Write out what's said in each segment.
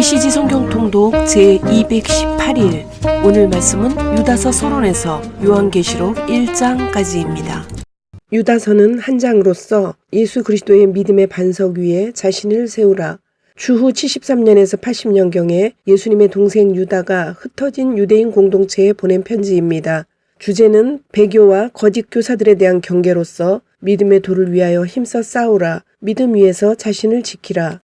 메시지 성경 통독 제218일 오늘 말씀은 유다서 서론에서 요한계시록 1장까지입니다. 유다서는 한 장으로서 예수 그리스도의 믿음의 반석 위에 자신을 세우라. 주후 73년에서 80년경에 예수님의 동생 유다가 흩어진 유대인 공동체에 보낸 편지입니다. 주제는 배교와 거짓 교사들에 대한 경계로서 믿음의 도를 위하여 힘써 싸우라. 믿음 위에서 자신을 지키라.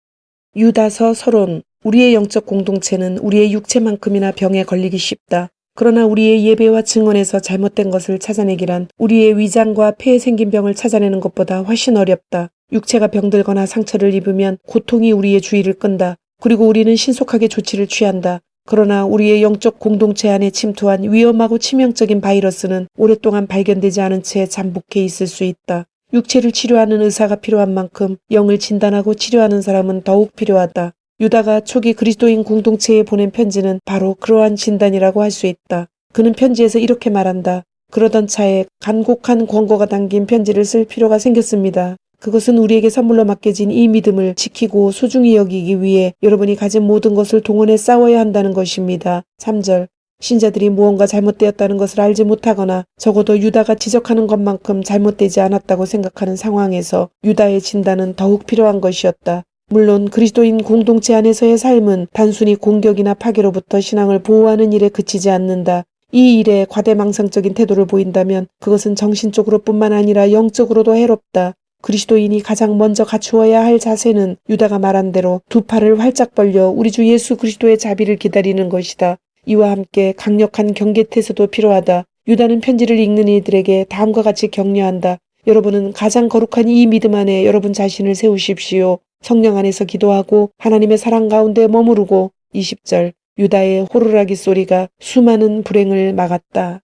유다서 서론. 우리의 영적 공동체는 우리의 육체만큼이나 병에 걸리기 쉽다. 그러나 우리의 예배와 증언에서 잘못된 것을 찾아내기란 우리의 위장과 폐에 생긴 병을 찾아내는 것보다 훨씬 어렵다. 육체가 병들거나 상처를 입으면 고통이 우리의 주의를 끈다. 그리고 우리는 신속하게 조치를 취한다. 그러나 우리의 영적 공동체 안에 침투한 위험하고 치명적인 바이러스는 오랫동안 발견되지 않은 채 잠복해 있을 수 있다. 육체를 치료하는 의사가 필요한 만큼 영을 진단하고 치료하는 사람은 더욱 필요하다. 유다가 초기 그리스도인 공동체에 보낸 편지는 바로 그러한 진단이라고 할 수 있다. 그는 편지에서 이렇게 말한다. 그러던 차에 간곡한 권고가 담긴 편지를 쓸 필요가 생겼습니다. 그것은 우리에게 선물로 맡겨진 이 믿음을 지키고 소중히 여기기 위해 여러분이 가진 모든 것을 동원해 싸워야 한다는 것입니다. 3절. 신자들이 무언가 잘못되었다는 것을 알지 못하거나 적어도 유다가 지적하는 것만큼 잘못되지 않았다고 생각하는 상황에서 유다의 진단은 더욱 필요한 것이었다. 물론 그리스도인 공동체 안에서의 삶은 단순히 공격이나 파괴로부터 신앙을 보호하는 일에 그치지 않는다. 이 일에 과대망상적인 태도를 보인다면 그것은 정신적으로 뿐만 아니라 영적으로도 해롭다. 그리스도인이 가장 먼저 갖추어야 할 자세는 유다가 말한 대로 두 팔을 활짝 벌려 우리 주 예수 그리스도의 자비를 기다리는 것이다. 이와 함께 강력한 경계태세도 필요하다. 유다는 편지를 읽는 이들에게 다음과 같이 격려한다. 여러분은 가장 거룩한 이 믿음 안에 여러분 자신을 세우십시오. 성령 안에서 기도하고 하나님의 사랑 가운데 머무르고 20절. 유다의 호루라기 소리가 수많은 불행을 막았다.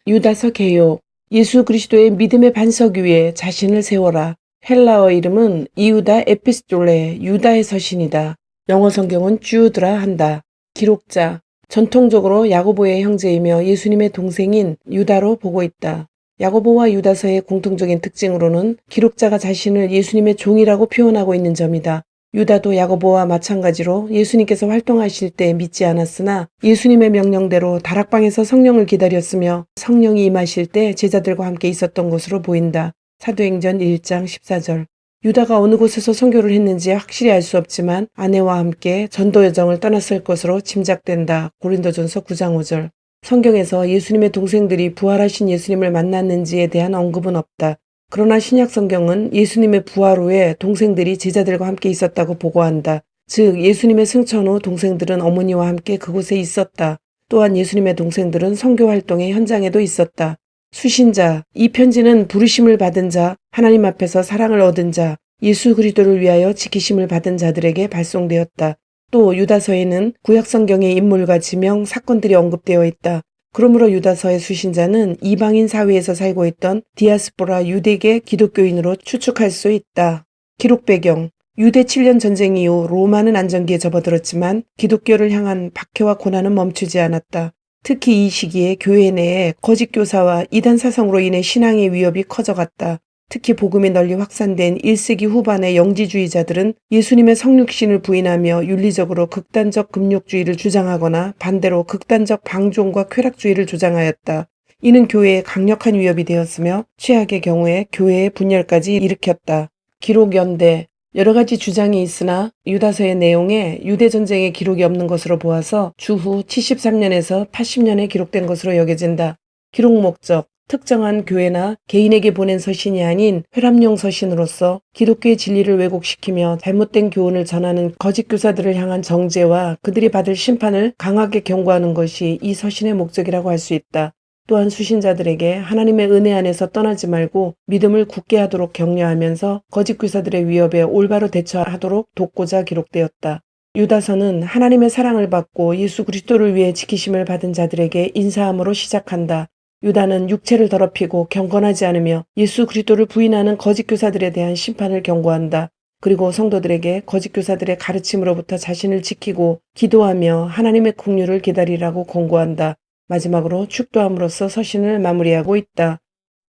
유다서 개요. 예수 그리스도의 믿음의 반석 위에 자신을 세워라. 헬라어 이름은 이유다 에피스톨레, 유다의 서신이다. 영어 성경은 주드라 한다. 기록자. 전통적으로 야고보의 형제이며 예수님의 동생인 유다로 보고 있다. 야고보와 유다서의 공통적인 특징으로는 기록자가 자신을 예수님의 종이라고 표현하고 있는 점이다. 유다도 야고보와 마찬가지로 예수님께서 활동하실 때 믿지 않았으나 예수님의 명령대로 다락방에서 성령을 기다렸으며 성령이 임하실 때 제자들과 함께 있었던 것으로 보인다. 사도행전 1장 14절. 유다가 어느 곳에서 선교를 했는지 확실히 알 수 없지만 아내와 함께 전도 여정을 떠났을 것으로 짐작된다. 고린도전서 9장 5절. 성경에서 예수님의 동생들이 부활하신 예수님을 만났는지에 대한 언급은 없다. 그러나 신약 성경은 예수님의 부활 후에 동생들이 제자들과 함께 있었다고 보고한다. 즉 예수님의 승천 후 동생들은 어머니와 함께 그곳에 있었다. 또한 예수님의 동생들은 선교 활동의 현장에도 있었다. 수신자, 이 편지는 부르심을 받은 자, 하나님 앞에서 사랑을 얻은 자, 예수 그리스도를 위하여 지키심을 받은 자들에게 발송되었다. 또 유다서에는 구약성경의 인물과 지명, 사건들이 언급되어 있다. 그러므로 유다서의 수신자는 이방인 사회에서 살고 있던 디아스포라 유대계 기독교인으로 추측할 수 있다. 기록 배경. 유대 7년 전쟁 이후 로마는 안정기에 접어들었지만 기독교를 향한 박해와 고난은 멈추지 않았다. 특히 이 시기에 교회 내에 거짓 교사와 이단 사상으로 인해 신앙의 위협이 커져갔다. 특히 복음이 널리 확산된 1세기 후반의 영지주의자들은 예수님의 성육신을 부인하며 윤리적으로 극단적 금욕주의를 주장하거나 반대로 극단적 방종과 쾌락주의를 주장하였다. 이는 교회에 강력한 위협이 되었으며 최악의 경우에 교회의 분열까지 일으켰다. 기록 연대. 여러 가지 주장이 있으나 유다서의 내용에 유대전쟁의 기록이 없는 것으로 보아서 주후 73년에서 80년에 기록된 것으로 여겨진다. 기록 목적. 특정한 교회나 개인에게 보낸 서신이 아닌 회람용 서신으로서 기독교의 진리를 왜곡시키며 잘못된 교훈을 전하는 거짓 교사들을 향한 정죄와 그들이 받을 심판을 강하게 경고하는 것이 이 서신의 목적이라고 할 수 있다. 또한 수신자들에게 하나님의 은혜 안에서 떠나지 말고 믿음을 굳게 하도록 격려하면서 거짓 교사들의 위협에 올바로 대처하도록 돕고자 기록되었다. 유다서는 하나님의 사랑을 받고 예수 그리스도를 위해 지키심을 받은 자들에게 인사함으로 시작한다. 유다는 육체를 더럽히고 경건하지 않으며 예수 그리스도를 부인하는 거짓 교사들에 대한 심판을 경고한다. 그리고 성도들에게 거짓 교사들의 가르침으로부터 자신을 지키고 기도하며 하나님의 긍휼을 기다리라고 권고한다. 마지막으로 축도함으로써 서신을 마무리하고 있다.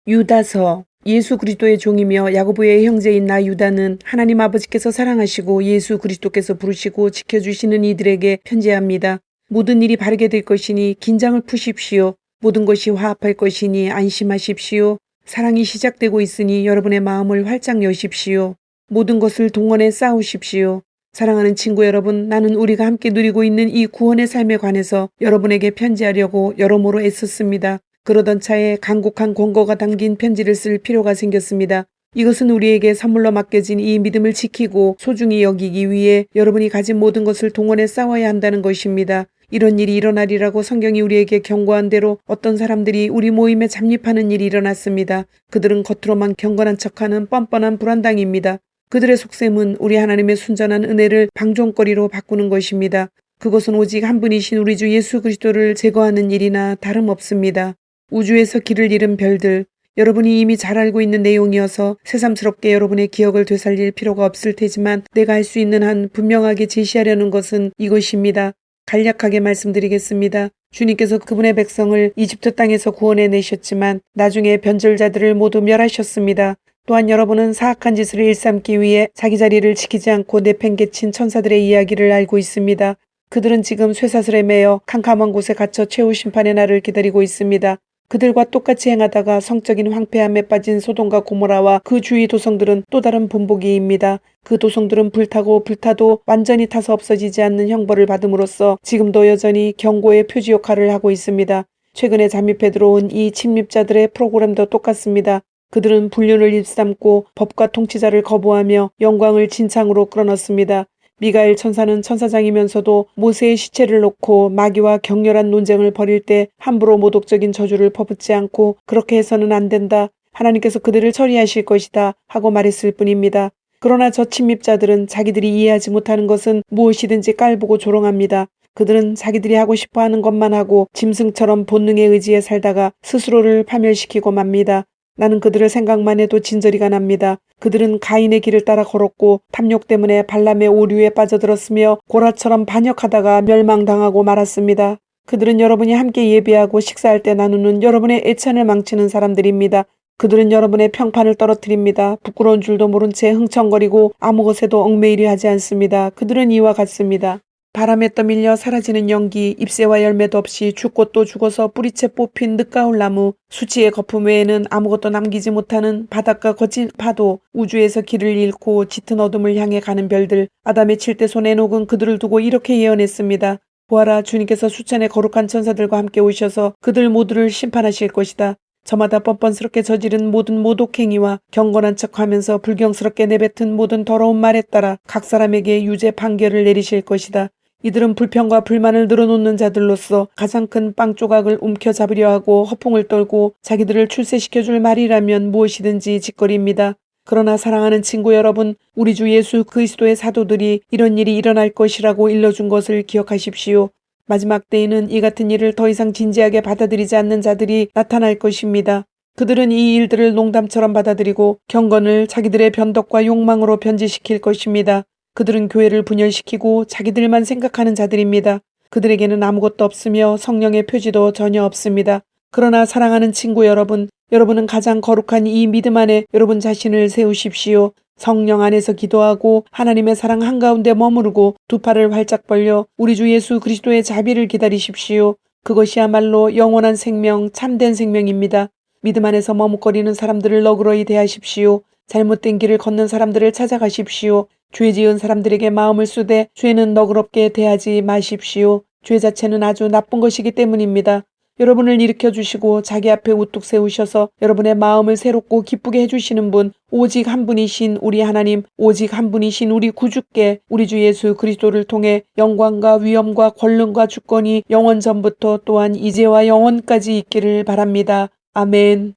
유다서. 예수 그리스도의 종이며 야고보의 형제인 나 유다는 하나님 아버지께서 사랑하시고 예수 그리스도께서 부르시고 지켜주시는 이들에게 편지합니다. 모든 일이 바르게 될 것이니 긴장을 푸십시오. 모든 것이 화합할 것이니 안심하십시오. 사랑이 시작되고 있으니 여러분의 마음을 활짝 여십시오. 모든 것을 동원해 싸우십시오. 사랑하는 친구 여러분, 나는 우리가 함께 누리고 있는 이 구원의 삶에 관해서 여러분에게 편지하려고 여러모로 애썼습니다. 그러던 차에 간곡한 권고가 담긴 편지를 쓸 필요가 생겼습니다. 이것은 우리에게 선물로 맡겨진 이 믿음을 지키고 소중히 여기기 위해 여러분이 가진 모든 것을 동원해 싸워야 한다는 것입니다. 이런 일이 일어나리라고 성경이 우리에게 경고한 대로 어떤 사람들이 우리 모임에 잠입하는 일이 일어났습니다. 그들은 겉으로만 경건한 척하는 뻔뻔한 불안당입니다. 그들의 속셈은 우리 하나님의 순전한 은혜를 방종거리로 바꾸는 것입니다. 그것은 오직 한 분이신 우리 주 예수 그리스도를 제거하는 일이나 다름없습니다. 우주에서 길을 잃은 별들, 여러분이 이미 잘 알고 있는 내용이어서 새삼스럽게 여러분의 기억을 되살릴 필요가 없을 테지만 내가 할 수 있는 한 분명하게 제시하려는 것은 이것입니다. 간략하게 말씀드리겠습니다. 주님께서 그분의 백성을 이집트 땅에서 구원해 내셨지만 나중에 변절자들을 모두 멸하셨습니다. 또한 여러분은 사악한 짓을 일삼기 위해 자기 자리를 지키지 않고 내팽개친 천사들의 이야기를 알고 있습니다. 그들은 지금 쇠사슬에 매여 캄캄한 곳에 갇혀 최후 심판의 날을 기다리고 있습니다. 그들과 똑같이 행하다가 성적인 황폐함에 빠진 소돔과 고모라와 그 주위 도성들은 또 다른 본보기입니다. 그 도성들은 불타고 불타도 완전히 타서 없어지지 않는 형벌을 받음으로써 지금도 여전히 경고의 표지 역할을 하고 있습니다. 최근에 잠입해 들어온 이 침입자들의 프로그램도 똑같습니다. 그들은 불륜을 입삼고 법과 통치자를 거부하며 영광을 진창으로 끌어넣습니다. 미가엘 천사는 천사장이면서도 모세의 시체를 놓고 마귀와 격렬한 논쟁을 벌일 때 함부로 모독적인 저주를 퍼붓지 않고 그렇게 해서는 안 된다. 하나님께서 그들을 처리하실 것이다 하고 말했을 뿐입니다. 그러나 저 침입자들은 자기들이 이해하지 못하는 것은 무엇이든지 깔보고 조롱합니다. 그들은 자기들이 하고 싶어하는 것만 하고 짐승처럼 본능에 의지해 살다가 스스로를 파멸시키고 맙니다. 나는 그들을 생각만 해도 진저리가 납니다. 그들은 가인의 길을 따라 걸었고 탐욕 때문에 발람의 오류에 빠져들었으며 고라처럼 반역하다가 멸망당하고 말았습니다. 그들은 여러분이 함께 예배하고 식사할 때 나누는 여러분의 애찬을 망치는 사람들입니다. 그들은 여러분의 평판을 떨어뜨립니다. 부끄러운 줄도 모른 채 흥청거리고 아무 것에도 얽매이려 하지 않습니다. 그들은 이와 같습니다. 바람에 떠밀려 사라지는 연기, 잎새와 열매도 없이 죽고 또 죽어서 뿌리채 뽑힌 늦가을 나무, 수치의 거품 외에는 아무것도 남기지 못하는 바닷가 거친 파도, 우주에서 길을 잃고 짙은 어둠을 향해 가는 별들, 아담의 칠대 손에 녹은 그들을 두고 이렇게 예언했습니다. 보아라, 주님께서 수천의 거룩한 천사들과 함께 오셔서 그들 모두를 심판하실 것이다. 저마다 뻔뻔스럽게 저지른 모든 모독행위와 경건한 척하면서 불경스럽게 내뱉은 모든 더러운 말에 따라 각 사람에게 유죄 판결을 내리실 것이다. 이들은 불평과 불만을 늘어놓는 자들로서 가장 큰 빵 조각을 움켜잡으려 하고 허풍을 떨고 자기들을 출세시켜줄 말이라면 무엇이든지 짓거리입니다. 그러나 사랑하는 친구 여러분, 우리 주 예수 그리스도의 사도들이 이런 일이 일어날 것이라고 일러준 것을 기억하십시오. 마지막 때에는 이 같은 일을 더 이상 진지하게 받아들이지 않는 자들이 나타날 것입니다. 그들은 이 일들을 농담처럼 받아들이고 경건을 자기들의 변덕과 욕망으로 변질시킬 것입니다. 그들은 교회를 분열시키고 자기들만 생각하는 자들입니다. 그들에게는 아무것도 없으며 성령의 표지도 전혀 없습니다. 그러나 사랑하는 친구 여러분, 여러분은 가장 거룩한 이 믿음 안에 여러분 자신을 세우십시오. 성령 안에서 기도하고 하나님의 사랑 한가운데 머무르고 두 팔을 활짝 벌려 우리 주 예수 그리스도의 자비를 기다리십시오. 그것이야말로 영원한 생명, 참된 생명입니다. 믿음 안에서 머뭇거리는 사람들을 너그러이 대하십시오. 잘못된 길을 걷는 사람들을 찾아가십시오. 죄 지은 사람들에게 마음을 쏘되 죄는 너그럽게 대하지 마십시오. 죄 자체는 아주 나쁜 것이기 때문입니다. 여러분을 일으켜 주시고 자기 앞에 우뚝 세우셔서 여러분의 마음을 새롭고 기쁘게 해주시는 분, 오직 한 분이신 우리 하나님, 오직 한 분이신 우리 구주께 우리 주 예수 그리스도를 통해 영광과 위엄과 권능과 주권이 영원 전부터 또한 이제와 영원까지 있기를 바랍니다. 아멘.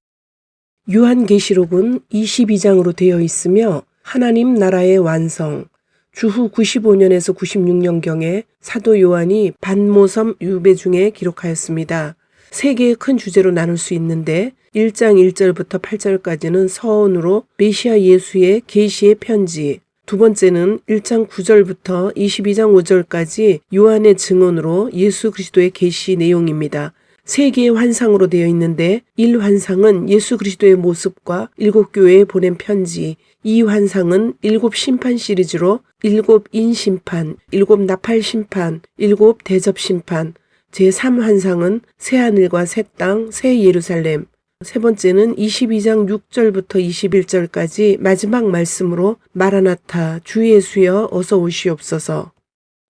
요한계시록은 22장으로 되어 있으며 하나님 나라의 완성, 주후 95년에서 96년경에 사도 요한이 반모섬 유배 중에 기록하였습니다. 세 개의 큰 주제로 나눌 수 있는데 1장 1절부터 8절까지는 서원으로 메시아 예수의 계시의 편지, 두 번째는 1장 9절부터 22장 5절까지 요한의 증언으로 예수 그리스도의 계시 내용입니다. 세 개의 환상으로 되어 있는데 1환상은 예수 그리스도의 모습과 7교회에 보낸 편지, 2환상은 7심판 시리즈로 7인심판, 7나팔심판, 7대접심판, 제3환상은 새하늘과 새 땅, 새 예루살렘, 세 번째는 22장 6절부터 21절까지 마지막 말씀으로 마라나타 주 예수여 어서 오시옵소서.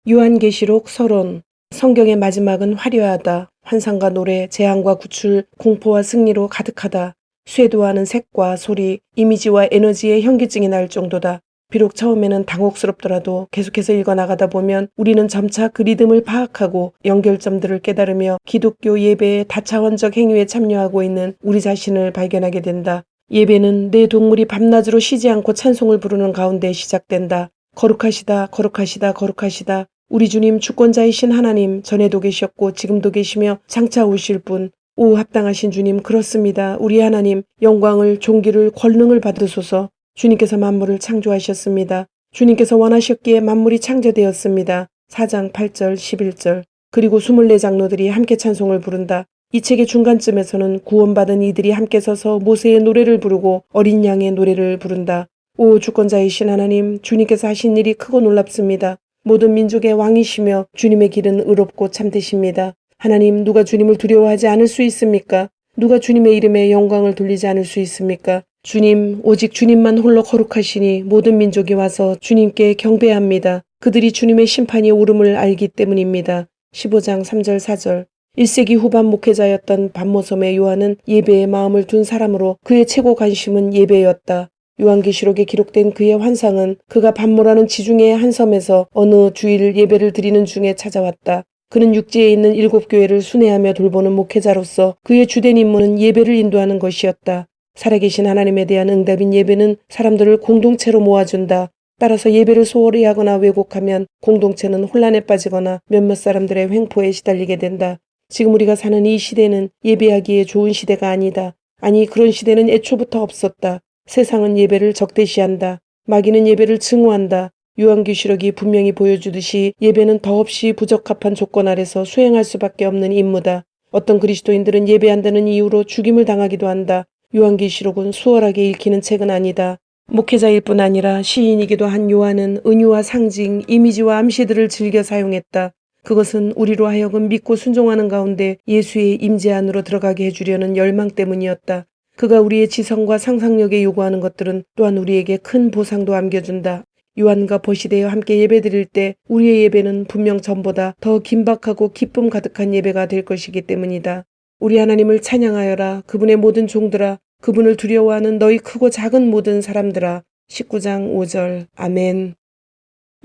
요한계시록 서론. 성경의 마지막은 화려하다. 환상과 노래, 재앙과 구출, 공포와 승리로 가득하다. 쇄도하는 색과 소리, 이미지와 에너지의 현기증이 날 정도다. 비록 처음에는 당혹스럽더라도 계속해서 읽어나가다 보면 우리는 점차 그 리듬을 파악하고 연결점들을 깨달으며 기독교 예배의 다차원적 행위에 참여하고 있는 우리 자신을 발견하게 된다. 예배는 내 동물이 밤낮으로 쉬지 않고 찬송을 부르는 가운데 시작된다. 거룩하시다, 거룩하시다, 거룩하시다. 우리 주님 주권자이신 하나님, 전에도 계셨고 지금도 계시며 장차 오실 분, 오 합당하신 주님, 그렇습니다. 우리 하나님, 영광을, 존귀를, 권능을 받으소서. 주님께서 만물을 창조하셨습니다. 주님께서 원하셨기에 만물이 창조되었습니다. 4장 8절 11절. 그리고 24장로들이 함께 찬송을 부른다. 이 책의 중간쯤에서는 구원받은 이들이 함께 서서 모세의 노래를 부르고 어린 양의 노래를 부른다. 오 주권자이신 하나님, 주님께서 하신 일이 크고 놀랍습니다. 모든 민족의 왕이시며 주님의 길은 의롭고 참되십니다. 하나님, 누가 주님을 두려워하지 않을 수 있습니까? 누가 주님의 이름에 영광을 돌리지 않을 수 있습니까? 주님, 오직 주님만 홀로 거룩하시니 모든 민족이 와서 주님께 경배합니다. 그들이 주님의 심판이 옳음을 알기 때문입니다. 15장 3절 4절. 1세기 후반 목회자였던 반모섬의 요한은 예배에 마음을 둔 사람으로 그의 최고 관심은 예배였다. 요한계시록에 기록된 그의 환상은 그가 반모라는 지중해의 한 섬에서 어느 주일 예배를 드리는 중에 찾아왔다. 그는 육지에 있는 7교회를 순회하며 돌보는 목회자로서 그의 주된 임무는 예배를 인도하는 것이었다. 살아계신 하나님에 대한 응답인 예배는 사람들을 공동체로 모아준다. 따라서 예배를 소홀히 하거나 왜곡하면 공동체는 혼란에 빠지거나 몇몇 사람들의 횡포에 시달리게 된다. 지금 우리가 사는 이 시대는 예배하기에 좋은 시대가 아니다. 아니, 그런 시대는 애초부터 없었다. 세상은 예배를 적대시한다. 마귀는 예배를 증오한다. 요한계시록이 분명히 보여주듯이 예배는 더없이 부적합한 조건 아래서 수행할 수밖에 없는 임무다. 어떤 그리스도인들은 예배한다는 이유로 죽임을 당하기도 한다. 요한계시록은 수월하게 읽히는 책은 아니다. 목회자일 뿐 아니라 시인이기도 한 요한은 은유와 상징, 이미지와 암시들을 즐겨 사용했다. 그것은 우리로 하여금 믿고 순종하는 가운데 예수의 임재 안으로 들어가게 해주려는 열망 때문이었다. 그가 우리의 지성과 상상력에 요구하는 것들은 또한 우리에게 큰 보상도 안겨준다. 요한과 버시대와 함께 예배드릴 때 우리의 예배는 분명 전보다 더 긴박하고 기쁨 가득한 예배가 될 것이기 때문이다. 우리 하나님을 찬양하여라. 그분의 모든 종들아. 그분을 두려워하는 너희 크고 작은 모든 사람들아. 19장 5절. 아멘.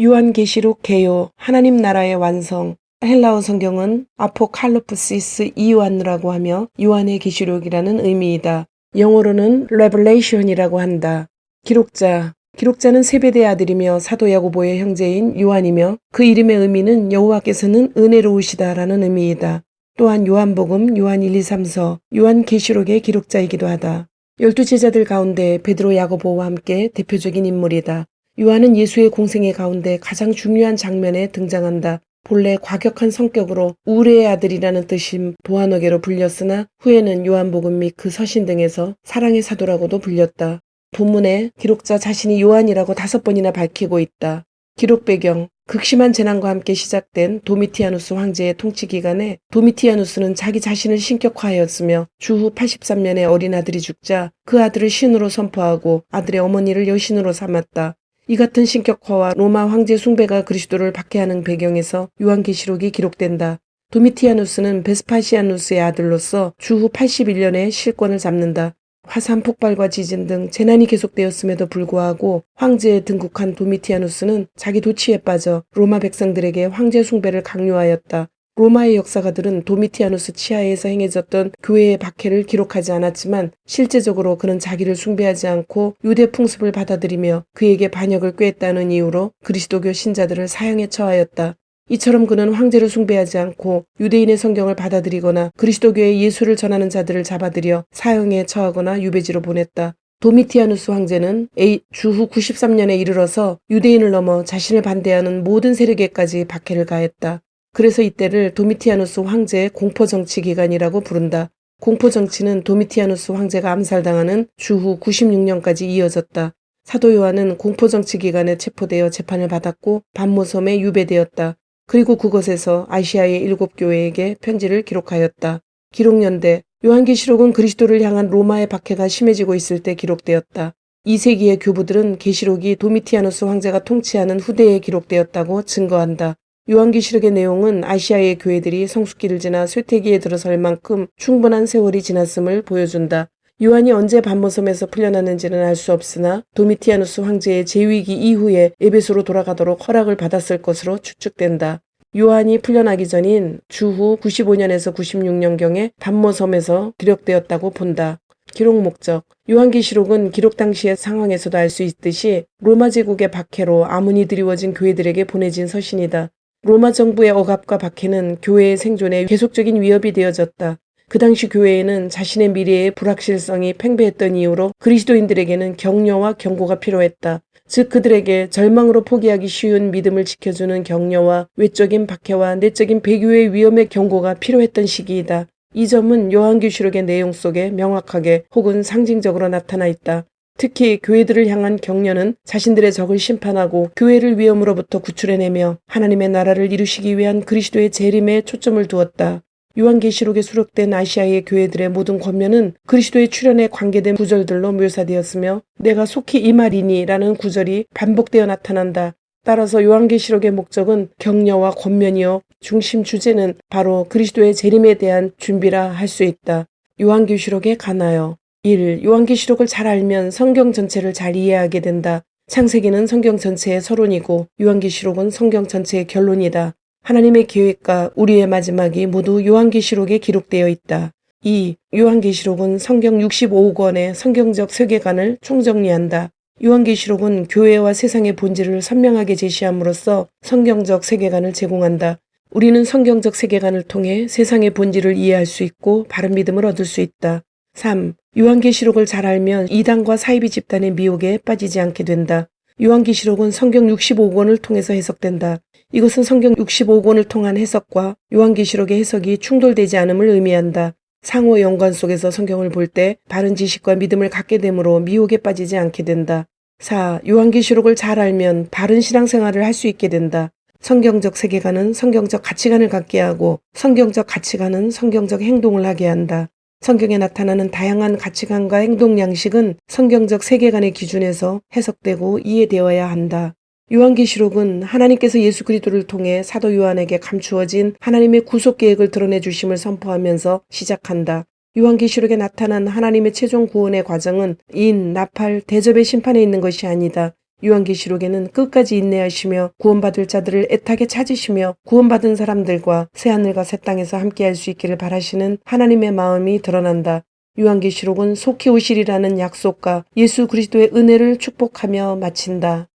요한계시록 개요. 하나님 나라의 완성. 헬라어 성경은 아포칼로프시스 이요한이라고 하며 요한의 계시록이라는 의미이다. 영어로는 레벨레이션이라고 한다. 기록자. 기록자는 세베대의 아들이며 사도 야고보의 형제인 요한이며 그 이름의 의미는 여호와께서는 은혜로우시다라는 의미이다. 또한 요한복음, 요한 1, 2, 3서, 요한계시록의 기록자이기도 하다. 12제자들 가운데 베드로, 야고보와 함께 대표적인 인물이다. 요한은 예수의 공생의 가운데 가장 중요한 장면에 등장한다. 본래 과격한 성격으로 우레의 아들이라는 뜻인 보아너게로 불렸으나 후에는 요한복음 및 그 서신 등에서 사랑의 사도라고도 불렸다. 본문에 기록자 자신이 요한이라고 5번이나 밝히고 있다. 기록 배경. 극심한 재난과 함께 시작된 도미티아누스 황제의 통치 기간에 도미티아누스는 자기 자신을 신격화하였으며 주후 83년에 어린 아들이 죽자 그 아들을 신으로 선포하고 아들의 어머니를 여신으로 삼았다. 이 같은 신격화와 로마 황제 숭배가 그리스도를 박해하는 배경에서 요한계시록이 기록된다. 도미티아누스는 베스파시아누스의 아들로서 주후 81년에 실권을 잡는다. 화산 폭발과 지진 등 재난이 계속되었음에도 불구하고 황제에 등극한 도미티아누스는 자기 도취에 빠져 로마 백성들에게 황제 숭배를 강요하였다. 로마의 역사가들은 도미티아누스 치하에서 행해졌던 교회의 박해를 기록하지 않았지만 실제적으로 그는 자기를 숭배하지 않고 유대 풍습을 받아들이며 그에게 반역을 꾀했다는 이유로 그리스도교 신자들을 사형에 처하였다. 이처럼 그는 황제를 숭배하지 않고 유대인의 성경을 받아들이거나 그리스도교의 예수를 전하는 자들을 잡아들여 사형에 처하거나 유배지로 보냈다. 도미티아누스 황제는 주후 93년에 이르러서 유대인을 넘어 자신을 반대하는 모든 세력에까지 박해를 가했다. 그래서 이때를 도미티아누스 황제의 공포정치 기간이라고 부른다. 공포정치는 도미티아누스 황제가 암살당하는 주후 96년까지 이어졌다. 사도 요한은 공포정치 기간에 체포되어 재판을 받았고 반모섬에 유배되었다. 그리고 그곳에서 아시아의 7교회에게 편지를 기록하였다. 기록연대 요한계시록은 그리스도를 향한 로마의 박해가 심해지고 있을 때 기록되었다. 2세기의 교부들은 계시록이 도미티아누스 황제가 통치하는 후대에 기록되었다고 증거한다. 요한계시록의 내용은 아시아의 교회들이 성숙기를 지나 쇠퇴기에 들어설 만큼 충분한 세월이 지났음을 보여준다. 요한이 언제 반모섬에서 풀려났는지는 알 수 없으나 도미티아누스 황제의 재위기 이후에 에베소로 돌아가도록 허락을 받았을 것으로 추측된다. 요한이 풀려나기 전인 주후 95년에서 96년경에 반모섬에서 기록되었다고 본다. 기록 목적 요한계시록은 기록 당시의 상황에서도 알 수 있듯이 로마 제국의 박해로 아문이 드리워진 교회들에게 보내진 서신이다. 로마 정부의 억압과 박해는 교회의 생존에 계속적인 위협이 되어졌다. 그 당시 교회에는 자신의 미래의 불확실성이 팽배했던 이유로 그리스도인들에게는 격려와 경고가 필요했다. 즉 그들에게 절망으로 포기하기 쉬운 믿음을 지켜주는 격려와 외적인 박해와 내적인 배교의 위험의 경고가 필요했던 시기이다. 이 점은 요한계시록의 내용 속에 명확하게 혹은 상징적으로 나타나 있다. 특히 교회들을 향한 격려는 자신들의 적을 심판하고 교회를 위험으로부터 구출해내며 하나님의 나라를 이루시기 위한 그리스도의 재림에 초점을 두었다. 요한계시록에 수록된 아시아의 교회들의 모든 권면은 그리스도의 출현에 관계된 구절들로 묘사되었으며 내가 속히 이 말이니 라는 구절이 반복되어 나타난다. 따라서 요한계시록의 목적은 격려와 권면이요 중심 주제는 바로 그리스도의 재림에 대한 준비라 할 수 있다. 요한계시록에 관하여 1. 요한계시록을 잘 알면 성경 전체를 잘 이해하게 된다. 창세기는 성경 전체의 서론이고 요한계시록은 성경 전체의 결론이다. 하나님의 계획과 우리의 마지막이 모두 요한계시록에 기록되어 있다. 2. 요한계시록은 성경 65권의 성경적 세계관을 총정리한다. 요한계시록은 교회와 세상의 본질을 선명하게 제시함으로써 성경적 세계관을 제공한다. 우리는 성경적 세계관을 통해 세상의 본질을 이해할 수 있고 바른 믿음을 얻을 수 있다. 3. 요한계시록을 잘 알면 이단과 사이비 집단의 미혹에 빠지지 않게 된다. 요한계시록은 성경 65권을 통해서 해석된다. 이것은 성경 65권을 통한 해석과 요한계시록의 해석이 충돌되지 않음을 의미한다. 상호 연관 속에서 성경을 볼 때 바른 지식과 믿음을 갖게 되므로 미혹에 빠지지 않게 된다. 4. 요한계시록을 잘 알면 바른 신앙생활을 할 수 있게 된다. 성경적 세계관은 성경적 가치관을 갖게 하고 성경적 가치관은 성경적 행동을 하게 한다. 성경에 나타나는 다양한 가치관과 행동 양식은 성경적 세계관의 기준에서 해석되고 이해되어야 한다. 요한계시록은 하나님께서 예수 그리스도를 통해 사도 요한에게 감추어진 하나님의 구속 계획을 드러내 주심을 선포하면서 시작한다. 요한계시록에 나타난 하나님의 최종 구원의 과정은 인, 나팔, 대접의 심판에 있는 것이 아니다. 요한계시록에는 끝까지 인내하시며 구원받을 자들을 애타게 찾으시며 구원받은 사람들과 새하늘과 새 땅에서 함께할 수 있기를 바라시는 하나님의 마음이 드러난다. 요한계시록은 속히 오시리라는 약속과 예수 그리스도의 은혜를 축복하며 마친다.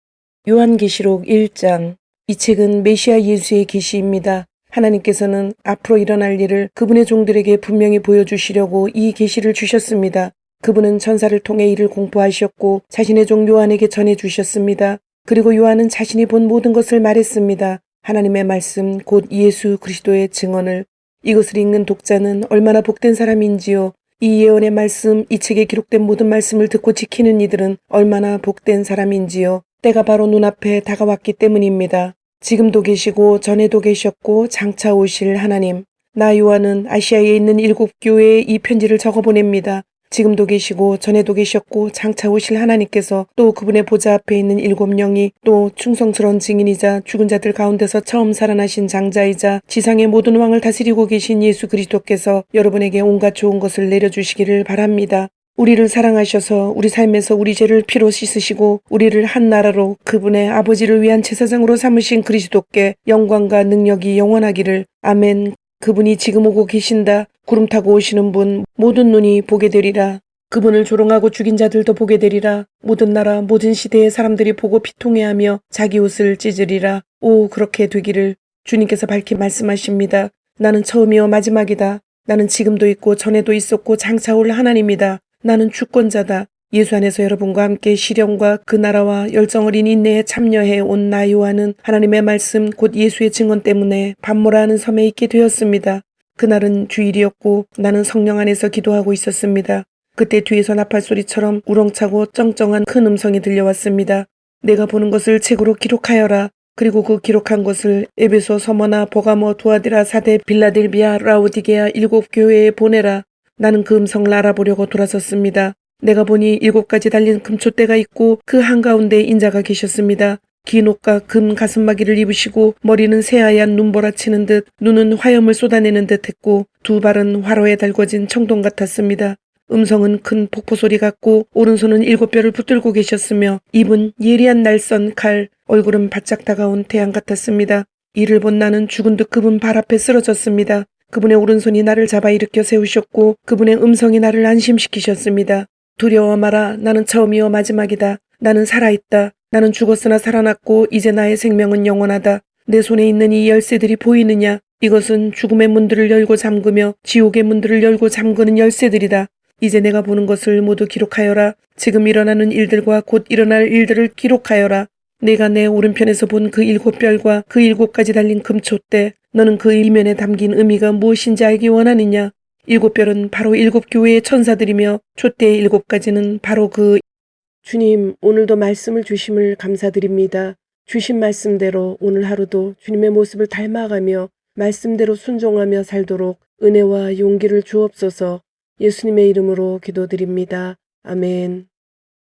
요한계시록 1장. 이 책은 메시아 예수의 계시입니다. 하나님께서는 앞으로 일어날 일을 그분의 종들에게 분명히 보여주시려고 이 계시를 주셨습니다. 그분은 천사를 통해 이를 공포하셨고 자신의 종 요한에게 전해주셨습니다. 그리고 요한은 자신이 본 모든 것을 말했습니다. 하나님의 말씀 곧 예수 그리스도의 증언을. 이것을 읽는 독자는 얼마나 복된 사람인지요. 이 예언의 말씀, 이 책에 기록된 모든 말씀을 듣고 지키는 이들은 얼마나 복된 사람인지요. 때가 바로 눈앞에 다가왔기 때문입니다. 지금도 계시고 전에도 계셨고 장차 오실 하나님. 나 요한은 아시아에 있는 7교회에 이 편지를 적어보냅니다. 지금도 계시고 전에도 계셨고 장차 오실 하나님께서 또 그분의 보좌 앞에 있는 7영이 또 충성스러운 증인이자 죽은 자들 가운데서 처음 살아나신 장자이자 지상의 모든 왕을 다스리고 계신 예수 그리스도께서 여러분에게 온갖 좋은 것을 내려주시기를 바랍니다. 우리를 사랑하셔서 우리 삶에서 우리 죄를 피로 씻으시고 우리를 한 나라로 그분의 아버지를 위한 제사장으로 삼으신 그리스도께 영광과 능력이 영원하기를. 아멘. 그분이 지금 오고 계신다. 구름 타고 오시는 분 모든 눈이 보게 되리라. 그분을 조롱하고 죽인 자들도 보게 되리라. 모든 나라 모든 시대의 사람들이 보고 비통해하며 자기 옷을 찢으리라. 오 그렇게 되기를. 주님께서 밝히 말씀하십니다. 나는 처음이요 마지막이다. 나는 지금도 있고 전에도 있었고 장차 올 하나님이다. 나는 주권자다. 예수 안에서 여러분과 함께 시련과 그 나라와 열정 어린 인내에 참여해 온 나 요한은 하나님의 말씀 곧 예수의 증언 때문에 밤모라는 섬에 있게 되었습니다. 그날은 주일이었고 나는 성령 안에서 기도하고 있었습니다. 그때 뒤에서 나팔소리처럼 우렁차고 쩡쩡한 큰 음성이 들려왔습니다. 내가 보는 것을 책으로 기록하여라. 그리고 그 기록한 것을 에베소, 서머나, 버가모, 두아디라, 사데, 빌라델비아, 라오디게아 7교회에 보내라. 나는 그 음성을 알아보려고 돌아섰습니다. 내가 보니 7가지 달린 금촛대가 있고 그 한가운데 인자가 계셨습니다. 긴 옷과 금 가슴마기를 입으시고 머리는 새하얀 눈보라치는 듯 눈은 화염을 쏟아내는 듯 했고 두 발은 화로에 달궈진 청동 같았습니다. 음성은 큰 폭포소리 같고 오른손은 7뼈를 붙들고 계셨으며 입은 예리한 날선 칼, 얼굴은 바짝 다가온 태양 같았습니다. 이를 본 나는 죽은 듯 그분 발 앞에 쓰러졌습니다. 그분의 오른손이 나를 잡아 일으켜 세우셨고 그분의 음성이 나를 안심시키셨습니다. 두려워 마라. 나는 처음이요 마지막이다. 나는 살아있다. 나는 죽었으나 살아났고 이제 나의 생명은 영원하다. 내 손에 있는 이 열쇠들이 보이느냐? 이것은 죽음의 문들을 열고 잠그며 지옥의 문들을 열고 잠그는 열쇠들이다. 이제 내가 보는 것을 모두 기록하여라. 지금 일어나는 일들과 곧 일어날 일들을 기록하여라. 내가 내 오른편에서 본 그 7별과 그 7가지 달린 금촛대, 너는 그 이면에 담긴 의미가 무엇인지 알기 원하느냐? 7별은 바로 7교회의 천사들이며 촛대의 7가지는 바로 그 주님, 오늘도 말씀을 주심을 감사드립니다. 주신 말씀대로 오늘 하루도 주님의 모습을 닮아가며 말씀대로 순종하며 살도록 은혜와 용기를 주옵소서. 예수님의 이름으로 기도드립니다. 아멘.